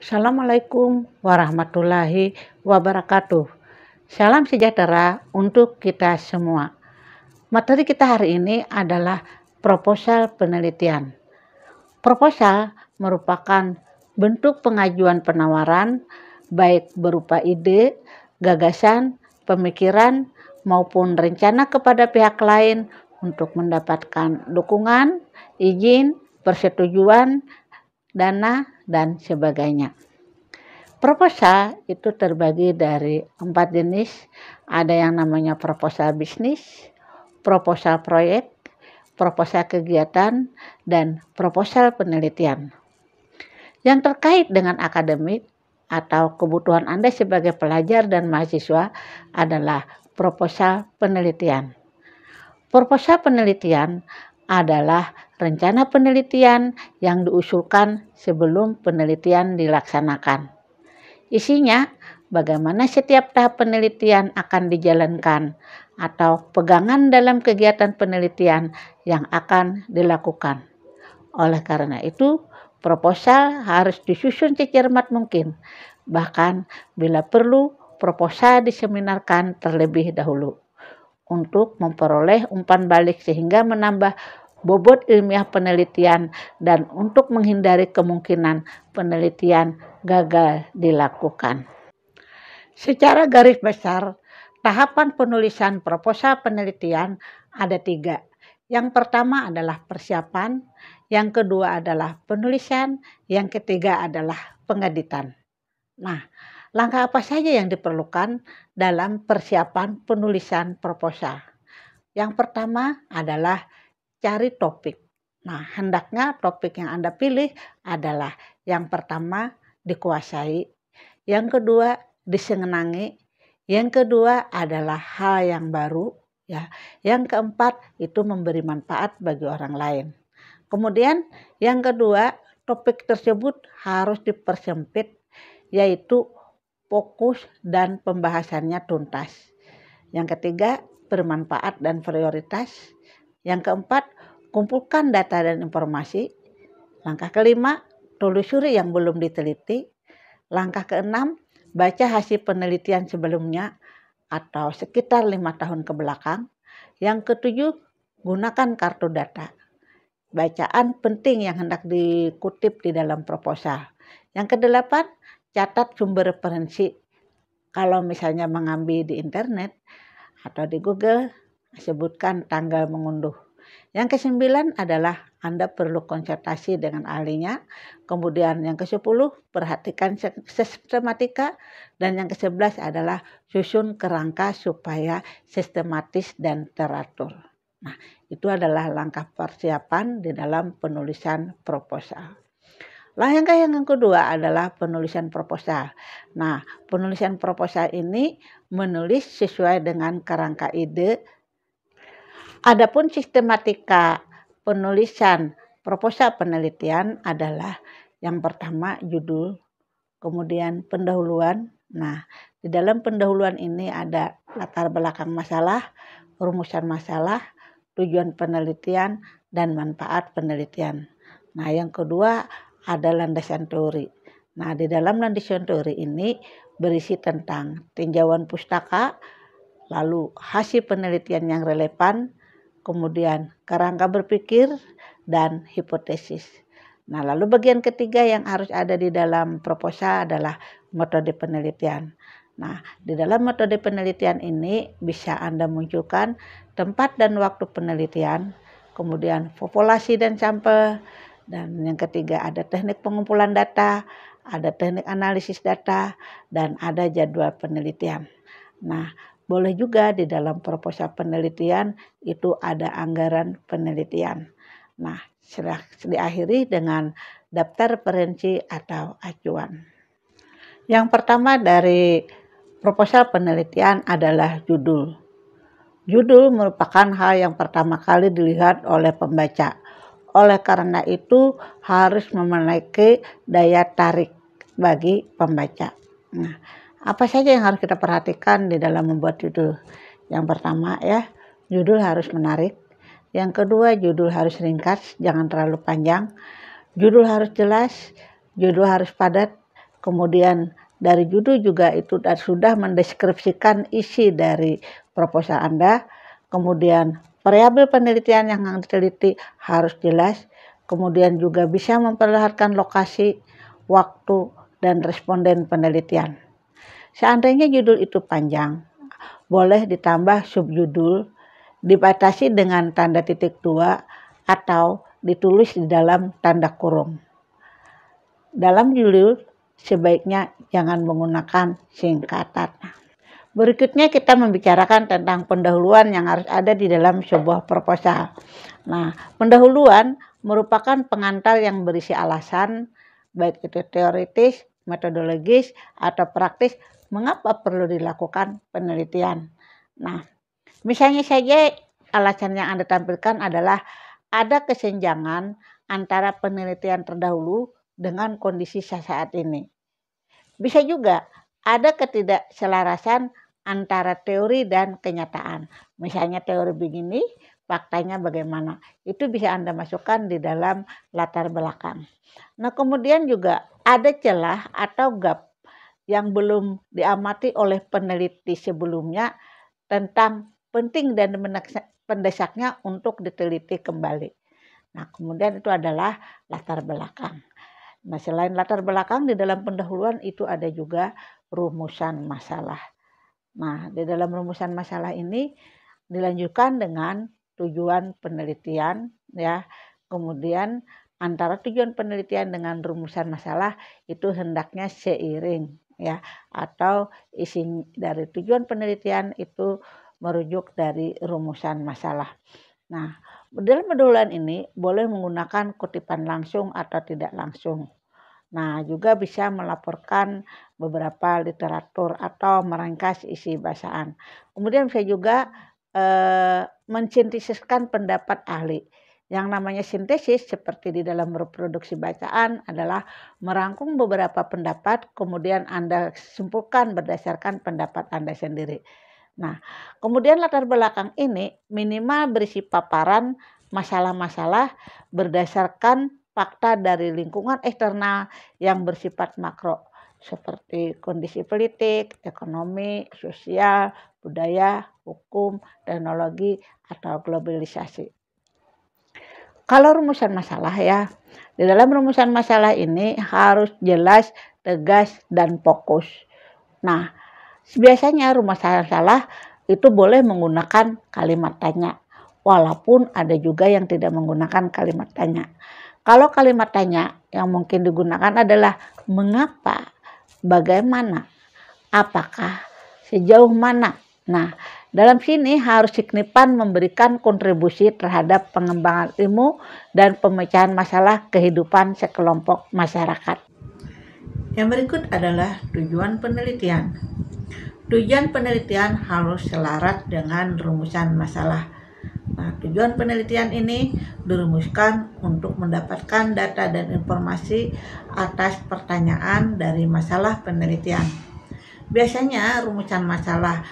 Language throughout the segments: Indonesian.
Assalamualaikum warahmatullahi wabarakatuh. Salam sejahtera untuk kita semua. Materi kita hari ini adalah proposal penelitian. Proposal merupakan bentuk pengajuan penawaran baik berupa ide, gagasan, pemikiran, maupun rencana kepada pihak lain untuk mendapatkan dukungan, izin, persetujuan, dana, dan sebagainya. Proposal itu terbagi dari 4 jenis. Ada yang namanya proposal bisnis, proposal proyek, proposal kegiatan, dan proposal penelitian. Yang terkait dengan akademik atau kebutuhan Anda sebagai pelajar dan mahasiswa adalah proposal penelitian. Proposal penelitian adalah rencana penelitian yang diusulkan sebelum penelitian dilaksanakan. Isinya, bagaimana setiap tahap penelitian akan dijalankan atau pegangan dalam kegiatan penelitian yang akan dilakukan. Oleh karena itu, proposal harus disusun secermat mungkin. Bahkan bila perlu, proposal diseminarkan terlebih dahulu untuk memperoleh umpan balik sehingga menambah bobot ilmiah penelitian dan untuk menghindari kemungkinan penelitian gagal dilakukan. Secara garis besar, tahapan penulisan proposal penelitian ada 3. Yang pertama adalah persiapan, yang kedua adalah penulisan, yang ketiga adalah pengeditan. Nah, langkah apa saja yang diperlukan dalam persiapan penulisan proposal? Yang pertama adalah cari topik. Nah, hendaknya topik yang Anda pilih adalah yang pertama dikuasai, yang kedua disenangi, yang kedua adalah hal yang baru, ya. Yang keempat itu memberi manfaat bagi orang lain. Kemudian yang kedua, topik tersebut harus dipersempit, yaitu fokus dan pembahasannya tuntas. Yang ketiga, bermanfaat dan prioritas. Yang keempat, kumpulkan data dan informasi. Langkah kelima, telusuri yang belum diteliti. Langkah keenam, baca hasil penelitian sebelumnya atau sekitar 5 tahun ke belakang. Yang ketujuh, gunakan kartu data. Bacaan penting yang hendak dikutip di dalam proposal. Yang kedelapan, catat sumber referensi. Kalau misalnya mengambil di internet atau di Google, sebutkan tanggal mengunduh. Yang kesembilan adalah Anda perlu konsultasi dengan ahlinya. Kemudian yang ke-10, perhatikan sistematika. Dan yang ke-11 adalah susun kerangka supaya sistematis dan teratur. Nah, itu adalah langkah persiapan di dalam penulisan proposal. Langkah yang kedua adalah penulisan proposal. Nah, penulisan proposal ini menulis sesuai dengan kerangka ide. Adapun sistematika penulisan proposal penelitian adalah yang pertama judul, kemudian pendahuluan. Nah, di dalam pendahuluan ini ada latar belakang masalah, rumusan masalah, tujuan penelitian, dan manfaat penelitian. Nah, yang kedua ada landasan teori. Nah, di dalam landasan teori ini berisi tentang tinjauan pustaka, lalu hasil penelitian yang relevan, kemudian kerangka berpikir, dan hipotesis. Nah, lalu bagian ketiga yang harus ada di dalam proposal adalah metode penelitian. Nah, di dalam metode penelitian ini bisa Anda munculkan tempat dan waktu penelitian, kemudian populasi dan sampel, dan yang ketiga ada teknik pengumpulan data, ada teknik analisis data, dan ada jadwal penelitian. Nah, boleh juga di dalam proposal penelitian itu ada anggaran penelitian. Nah, setelah diakhiri dengan daftar referensi atau acuan. Yang pertama dari proposal penelitian adalah judul. Judul merupakan hal yang pertama kali dilihat oleh pembaca. Oleh karena itu harus memiliki daya tarik bagi pembaca. Nah, apa saja yang harus kita perhatikan di dalam membuat judul? Yang pertama ya, judul harus menarik. Yang kedua, judul harus ringkas, jangan terlalu panjang. Judul harus jelas, judul harus padat. Kemudian dari judul juga itu sudah mendeskripsikan isi dari proposal Anda. Kemudian variabel penelitian yang diteliti harus jelas. Kemudian juga bisa memperlihatkan lokasi, waktu, dan responden penelitian. Seandainya judul itu panjang, boleh ditambah subjudul, dibatasi dengan tanda titik 2, atau ditulis di dalam tanda kurung. Dalam judul sebaiknya jangan menggunakan singkatan. Berikutnya kita membicarakan tentang pendahuluan yang harus ada di dalam sebuah proposal. Nah, pendahuluan merupakan pengantar yang berisi alasan, baik itu teoritis, metodologis, atau praktis, mengapa perlu dilakukan penelitian. Nah, misalnya saja alasan yang Anda tampilkan adalah ada kesenjangan antara penelitian terdahulu dengan kondisi saat ini. Bisa juga ada ketidakselarasan antara teori dan kenyataan. Misalnya teori begini, faktanya bagaimana. Itu bisa Anda masukkan di dalam latar belakang. Nah, kemudian juga ada celah atau gap yang belum diamati oleh peneliti sebelumnya tentang penting dan mendesaknya untuk diteliti kembali. Nah, kemudian itu adalah latar belakang. Nah, selain latar belakang, di dalam pendahuluan itu ada juga rumusan masalah. Nah, di dalam rumusan masalah ini dilanjutkan dengan tujuan penelitian, ya. Kemudian antara tujuan penelitian dengan rumusan masalah itu hendaknya seiring, ya. Atau isi dari tujuan penelitian itu merujuk dari rumusan masalah. Nah, dalam pendahuluan ini boleh menggunakan kutipan langsung atau tidak langsung. Nah, juga bisa melaporkan beberapa literatur atau meringkas isi bacaan. Kemudian bisa juga mensintesiskan pendapat ahli. Yang namanya sintesis seperti di dalam reproduksi bacaan adalah merangkum beberapa pendapat, kemudian Anda simpulkan berdasarkan pendapat Anda sendiri. Nah, kemudian latar belakang ini minimal berisi paparan masalah-masalah berdasarkan fakta dari lingkungan eksternal yang bersifat makro, seperti kondisi politik, ekonomi, sosial, budaya, hukum, teknologi, atau globalisasi. Kalau rumusan masalah, ya, di dalam rumusan masalah ini harus jelas, tegas, dan fokus. Nah, biasanya rumusan masalah itu boleh menggunakan kalimat tanya, walaupun ada juga yang tidak menggunakan kalimat tanya. Kalau kalimat tanya yang mungkin digunakan adalah mengapa, bagaimana, apakah, sejauh mana. Nah, dalam sini harus signifikan memberikan kontribusi terhadap pengembangan ilmu dan pemecahan masalah kehidupan sekelompok masyarakat. Yang berikut adalah tujuan penelitian. Tujuan penelitian harus selaras dengan rumusan masalah. Nah, tujuan penelitian ini dirumuskan untuk mendapatkan data dan informasi atas pertanyaan dari masalah penelitian. Biasanya rumusan masalah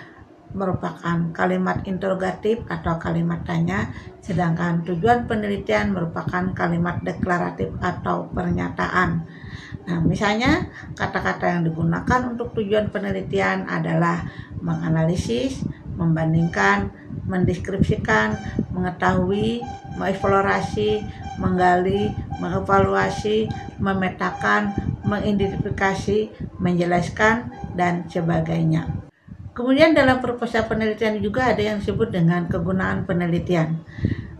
merupakan kalimat interrogatif atau kalimat tanya, sedangkan tujuan penelitian merupakan kalimat deklaratif atau pernyataan. Nah, misalnya kata-kata yang digunakan untuk tujuan penelitian adalah menganalisis, membandingkan, mendeskripsikan, mengetahui, mengeksplorasi, menggali, mengevaluasi, memetakan, mengidentifikasi, menjelaskan, dan sebagainya. Kemudian dalam proposal penelitian juga ada yang disebut dengan kegunaan penelitian.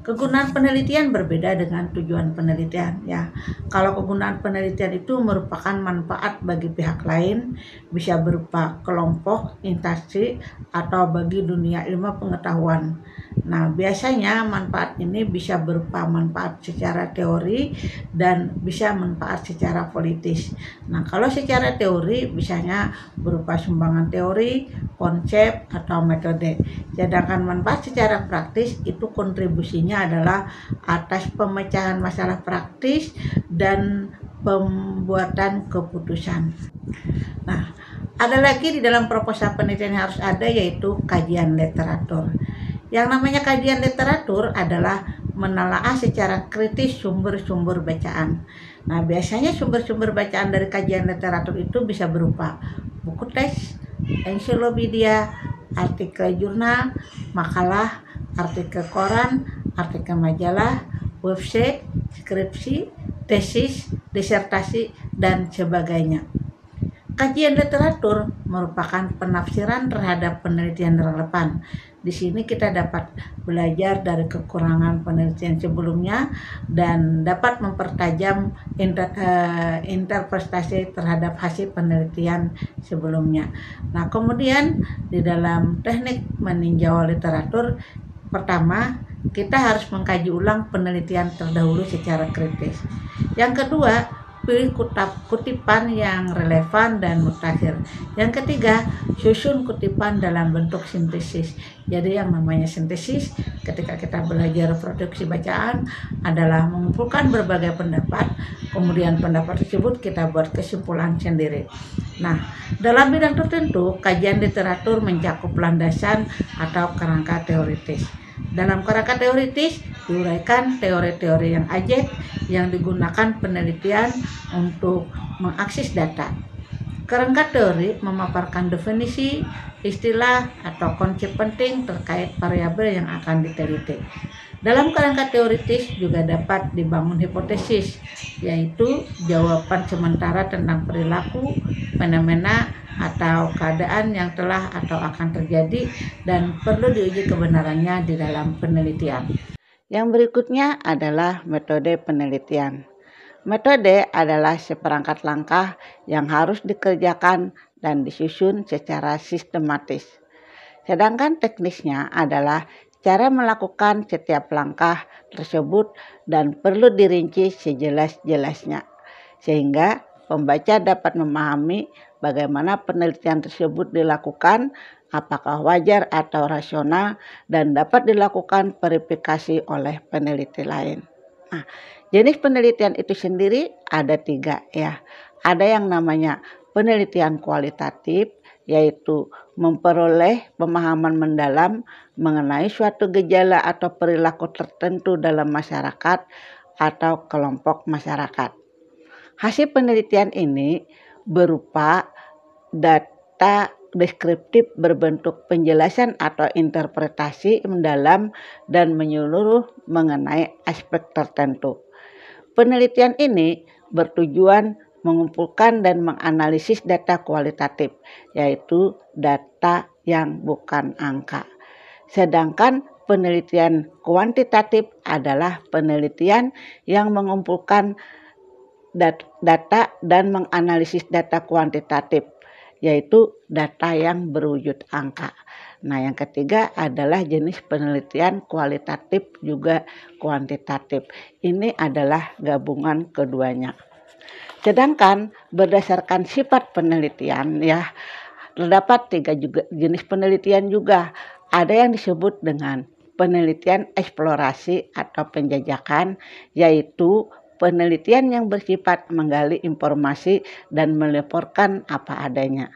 Kegunaan penelitian berbeda dengan tujuan penelitian, ya. Kalau kegunaan penelitian itu merupakan manfaat bagi pihak lain, bisa berupa kelompok, instansi, atau bagi dunia ilmu pengetahuan. Nah, biasanya manfaat ini bisa berupa manfaat secara teori dan bisa manfaat secara politis. Nah, kalau secara teori biasanya berupa sumbangan teori, konsep, atau metode. Sedangkan manfaat secara praktis itu kontribusinya adalah atas pemecahan masalah praktis dan pembuatan keputusan. Nah, ada lagi di dalam proposal penelitian yang harus ada, yaitu kajian literatur. Yang namanya kajian literatur adalah menelaah secara kritis sumber-sumber bacaan. Nah, biasanya sumber-sumber bacaan dari kajian literatur itu bisa berupa buku teks, ensiklopedia, artikel jurnal, makalah, artikel koran, artikel majalah, website, skripsi, tesis, disertasi, dan sebagainya. Kajian literatur merupakan penafsiran terhadap penelitian relevan. Di sini kita dapat belajar dari kekurangan penelitian sebelumnya dan dapat mempertajam interpretasi terhadap hasil penelitian sebelumnya. Nah, kemudian di dalam teknik meninjau literatur, pertama, kita harus mengkaji ulang penelitian terdahulu secara kritis. Yang kedua, pilih kutipan yang relevan dan mutakhir. Yang ketiga, susun kutipan dalam bentuk sintesis. Jadi yang namanya sintesis ketika kita belajar produksi bacaan adalah mengumpulkan berbagai pendapat, kemudian pendapat tersebut kita buat kesimpulan sendiri. Nah, dalam bidang tertentu, kajian literatur mencakup landasan atau kerangka teoritis. Dalam kerangka teoritis diuraikan teori-teori yang ajek yang digunakan penelitian untuk mengakses data. Kerangka teori memaparkan definisi, istilah, atau konsep penting terkait variabel yang akan diteliti. Dalam kerangka teoritis juga dapat dibangun hipotesis, yaitu jawaban sementara tentang perilaku, fenomena, atau keadaan yang telah atau akan terjadi dan perlu diuji kebenarannya di dalam penelitian. Yang berikutnya adalah metode penelitian. Metode adalah seperangkat langkah yang harus dikerjakan dan disusun secara sistematis. Sedangkan teknisnya adalah cara melakukan setiap langkah tersebut dan perlu dirinci sejelas-jelasnya, sehingga pembaca dapat memahami bagaimana penelitian tersebut dilakukan, apakah wajar atau rasional, dan dapat dilakukan verifikasi oleh peneliti lain. Nah, jenis penelitian itu sendiri ada 3 ya. Ada yang namanya penelitian kualitatif, yaitu memperoleh pemahaman mendalam mengenai suatu gejala atau perilaku tertentu dalam masyarakat atau kelompok masyarakat. Hasil penelitian ini berupa data deskriptif berbentuk penjelasan atau interpretasi mendalam dan menyeluruh mengenai aspek tertentu. Penelitian ini bertujuan mengumpulkan dan menganalisis data kualitatif, yaitu data yang bukan angka. Sedangkan penelitian kuantitatif adalah penelitian yang mengumpulkan data dan menganalisis data kuantitatif, yaitu data yang berwujud angka. Nah, yang ketiga adalah jenis penelitian kualitatif juga kuantitatif. Ini adalah gabungan keduanya. Sedangkan berdasarkan sifat penelitian ya, terdapat 3 jenis penelitian juga. Ada yang disebut dengan penelitian eksplorasi atau penjajakan, yaitu penelitian yang bersifat menggali informasi dan melaporkan apa adanya.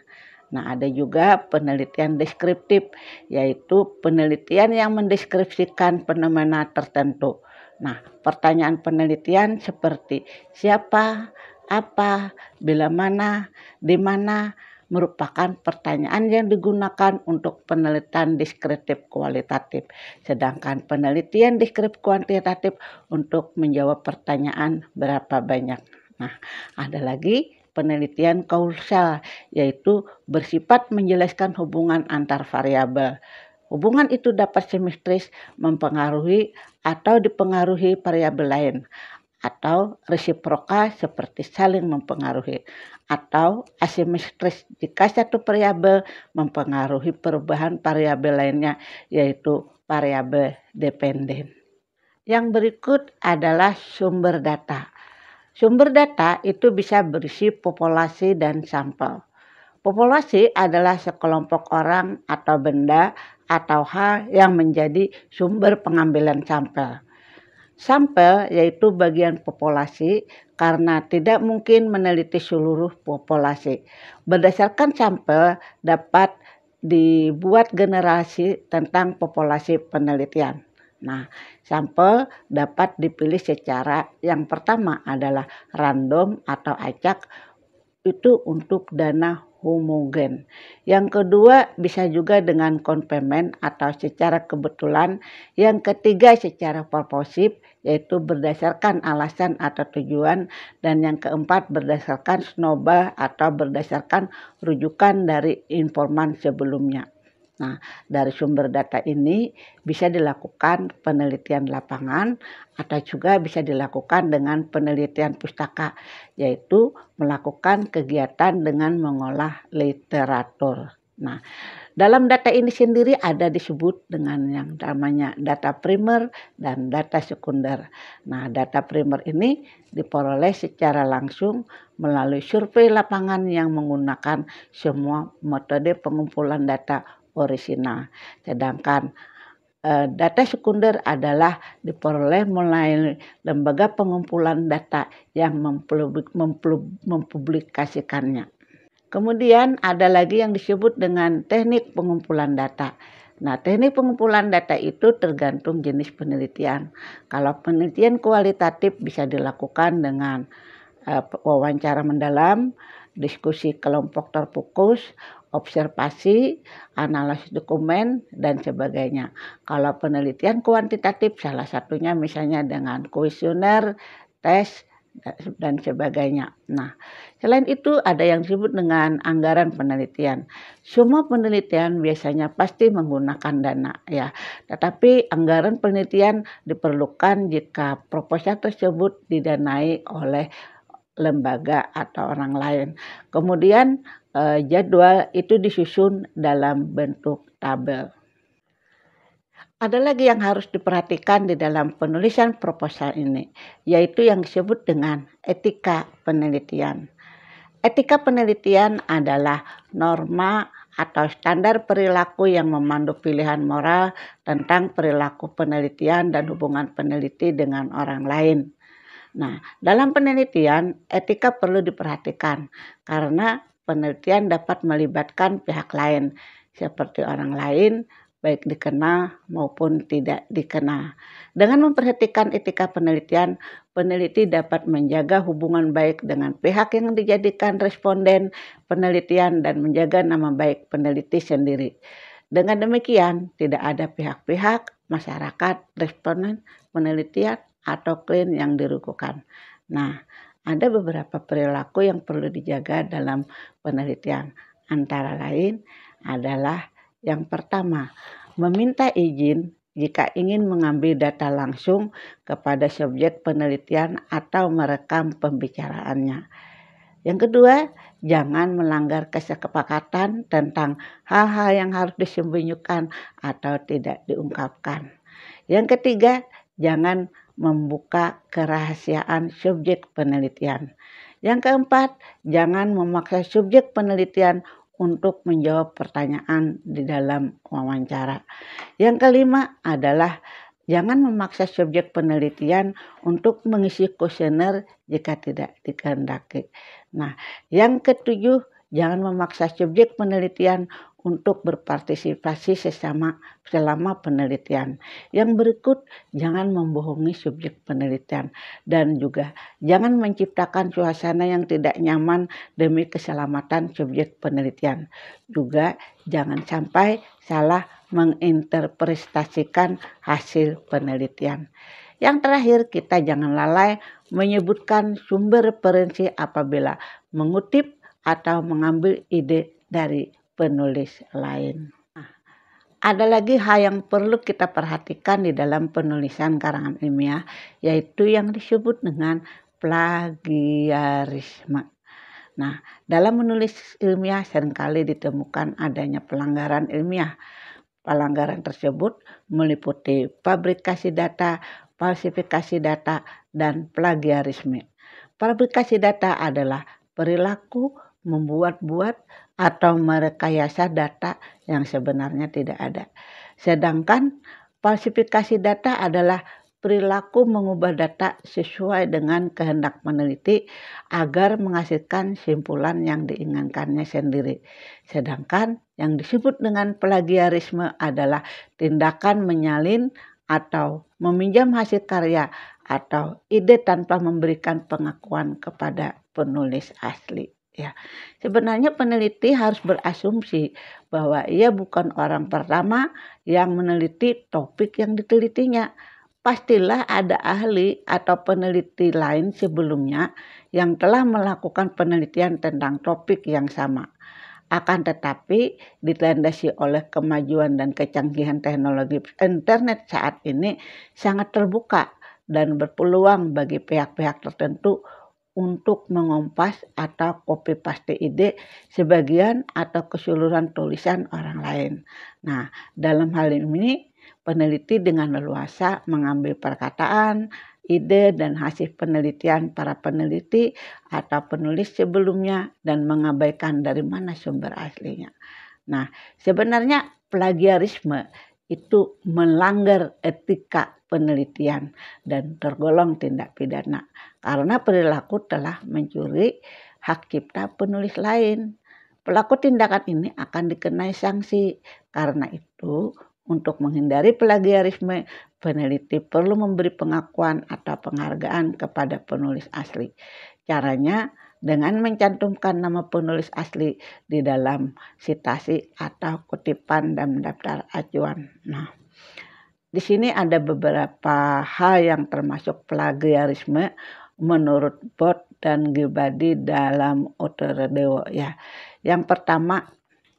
Nah, ada juga penelitian deskriptif, yaitu penelitian yang mendeskripsikan fenomena tertentu. Nah, pertanyaan penelitian seperti siapa, apa, bila mana, di mana, merupakan pertanyaan yang digunakan untuk penelitian deskriptif kualitatif. Sedangkan penelitian deskriptif kuantitatif untuk menjawab pertanyaan berapa banyak. Nah, ada lagi penelitian kausal, yaitu bersifat menjelaskan hubungan antar variabel. Hubungan itu dapat simetris mempengaruhi atau dipengaruhi variabel lain, atau resiprokal seperti saling mempengaruhi, atau asimetris jika satu variabel mempengaruhi perubahan variabel lainnya, yaitu variabel dependen. Yang berikut adalah sumber data. Sumber data itu bisa berisi populasi dan sampel. Populasi adalah sekelompok orang atau benda atau hal yang menjadi sumber pengambilan sampel. Sampel yaitu bagian populasi karena tidak mungkin meneliti seluruh populasi. Berdasarkan sampel dapat dibuat generasi tentang populasi penelitian. Nah, sampel dapat dipilih secara yang pertama adalah random atau acak, itu untuk dana homogen. Yang kedua bisa juga dengan konvemen atau secara kebetulan. Yang ketiga secara purposif, yaitu berdasarkan alasan atau tujuan. Dan yang keempat berdasarkan snowball atau berdasarkan rujukan dari informan sebelumnya. Nah, dari sumber data ini bisa dilakukan penelitian lapangan atau juga bisa dilakukan dengan penelitian pustaka, yaitu melakukan kegiatan dengan mengolah literatur. Nah, dalam data ini sendiri ada disebut dengan yang namanya data primer dan data sekunder. Nah, data primer ini diperoleh secara langsung melalui survei lapangan yang menggunakan semua metode pengumpulan data orisinal. Sedangkan data sekunder adalah diperoleh melalui lembaga pengumpulan data yang mempublikasikannya. Kemudian ada lagi yang disebut dengan teknik pengumpulan data. Nah, teknik pengumpulan data itu tergantung jenis penelitian. Kalau penelitian kualitatif bisa dilakukan dengan wawancara mendalam, diskusi kelompok terfokus, observasi, analisis dokumen, dan sebagainya. Kalau penelitian kuantitatif salah satunya misalnya dengan kuesioner, tes, dan sebagainya. Nah, selain itu ada yang disebut dengan anggaran penelitian. Semua penelitian biasanya pasti menggunakan dana ya. Tetapi anggaran penelitian diperlukan jika proposal tersebut didanai oleh lembaga atau orang lain. Kemudian jadwal itu disusun dalam bentuk tabel. Ada lagi yang harus diperhatikan di dalam penulisan proposal ini, yaitu yang disebut dengan etika penelitian. Etika penelitian adalah norma atau standar perilaku yang memandu pilihan moral tentang perilaku penelitian dan hubungan peneliti dengan orang lain. Nah, dalam penelitian, etika perlu diperhatikan karena penelitian dapat melibatkan pihak lain, seperti orang lain, baik dikenal maupun tidak dikenal. Dengan memperhatikan etika penelitian, peneliti dapat menjaga hubungan baik dengan pihak yang dijadikan responden penelitian dan menjaga nama baik peneliti sendiri. Dengan demikian, tidak ada pihak-pihak, masyarakat, responden, penelitian, atau klien yang dirugikan. Nah, ada beberapa perilaku yang perlu dijaga dalam penelitian. Antara lain adalah yang pertama, meminta izin jika ingin mengambil data langsung kepada subjek penelitian atau merekam pembicaraannya. Yang kedua, jangan melanggar kesepakatan tentang hal-hal yang harus disembunyikan atau tidak diungkapkan. Yang ketiga, jangan membuka kerahasiaan subjek penelitian. Yang keempat, jangan memaksa subjek penelitian untuk menjawab pertanyaan di dalam wawancara. Yang kelima adalah jangan memaksa subjek penelitian untuk mengisi kuesioner jika tidak dikehendaki. Nah, yang ketujuh, jangan memaksa subjek penelitian untuk berpartisipasi selama penelitian. Yang berikut, jangan membohongi subjek penelitian dan juga jangan menciptakan suasana yang tidak nyaman demi keselamatan subjek penelitian. Juga jangan sampai salah menginterpretasikan hasil penelitian. Yang terakhir, kita jangan lalai menyebutkan sumber referensi apabila mengutip atau mengambil ide dari penulis lain. Nah, ada lagi hal yang perlu kita perhatikan di dalam penulisan karangan ilmiah, yaitu yang disebut dengan plagiarisme. Nah, dalam menulis ilmiah seringkali ditemukan adanya pelanggaran ilmiah. Pelanggaran tersebut meliputi fabrikasi data, falsifikasi data, dan plagiarisme. Fabrikasi data adalah perilaku membuat-buat atau merekayasa data yang sebenarnya tidak ada. Sedangkan falsifikasi data adalah perilaku mengubah data sesuai dengan kehendak peneliti agar menghasilkan simpulan yang diinginkannya sendiri. Sedangkan yang disebut dengan plagiarisme adalah tindakan menyalin atau meminjam hasil karya atau ide tanpa memberikan pengakuan kepada penulis asli. Ya, sebenarnya peneliti harus berasumsi bahwa ia bukan orang pertama yang meneliti topik yang ditelitinya. Pastilah ada ahli atau peneliti lain sebelumnya yang telah melakukan penelitian tentang topik yang sama. Akan tetapi dilandasi oleh kemajuan dan kecanggihan teknologi internet saat ini sangat terbuka dan berpeluang bagi pihak-pihak tertentu untuk mengompas atau copy paste ide sebagian atau keseluruhan tulisan orang lain. Nah, dalam hal ini peneliti dengan leluasa mengambil perkataan, ide dan hasil penelitian para peneliti atau penulis sebelumnya dan mengabaikan dari mana sumber aslinya. Nah, sebenarnya plagiarisme itu melanggar etika penelitian dan tergolong tindak pidana karena perilaku telah mencuri hak cipta penulis lain. Pelaku tindakan ini akan dikenai sanksi. Karena itu, untuk menghindari plagiarisme, peneliti perlu memberi pengakuan atau penghargaan kepada penulis asli. Caranya dengan mencantumkan nama penulis asli di dalam sitasi atau kutipan dan daftar acuan. Nah, di sini ada beberapa hal yang termasuk plagiarisme menurut Bot dan Gibadi dalam Uttara Dewa ya. Yang pertama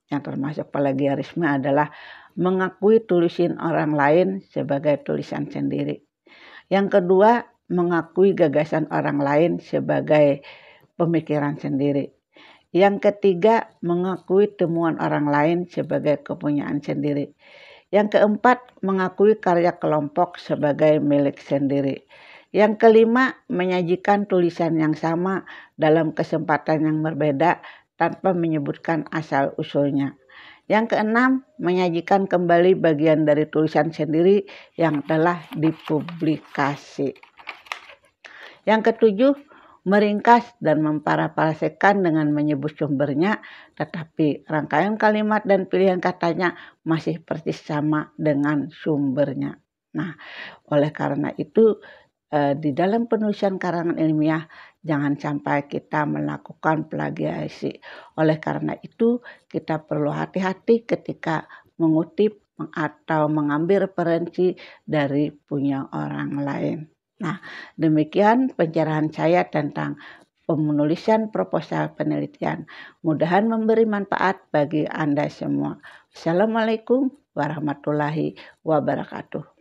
yang termasuk plagiarisme adalah mengakui tulisan orang lain sebagai tulisan sendiri. Yang kedua, mengakui gagasan orang lain sebagai pemikiran sendiri. Yang ketiga, mengakui temuan orang lain sebagai kepunyaan sendiri. Yang keempat, mengakui karya kelompok sebagai milik sendiri. Yang kelima, menyajikan tulisan yang sama dalam kesempatan yang berbeda tanpa menyebutkan asal-usulnya. Yang keenam, menyajikan kembali bagian dari tulisan sendiri yang telah dipublikasi. Yang ketujuh, meringkas dan memparafrasekan dengan menyebut sumbernya, tetapi rangkaian kalimat dan pilihan katanya masih persis sama dengan sumbernya. Nah, oleh karena itu, di dalam penulisan karangan ilmiah jangan sampai kita melakukan plagiasi. Oleh karena itu kita perlu hati-hati ketika mengutip atau mengambil referensi dari punya orang lain. Nah, demikian pencerahan saya tentang penulisan proposal penelitian. Mudahan memberi manfaat bagi Anda semua. Assalamualaikum warahmatullahi wabarakatuh.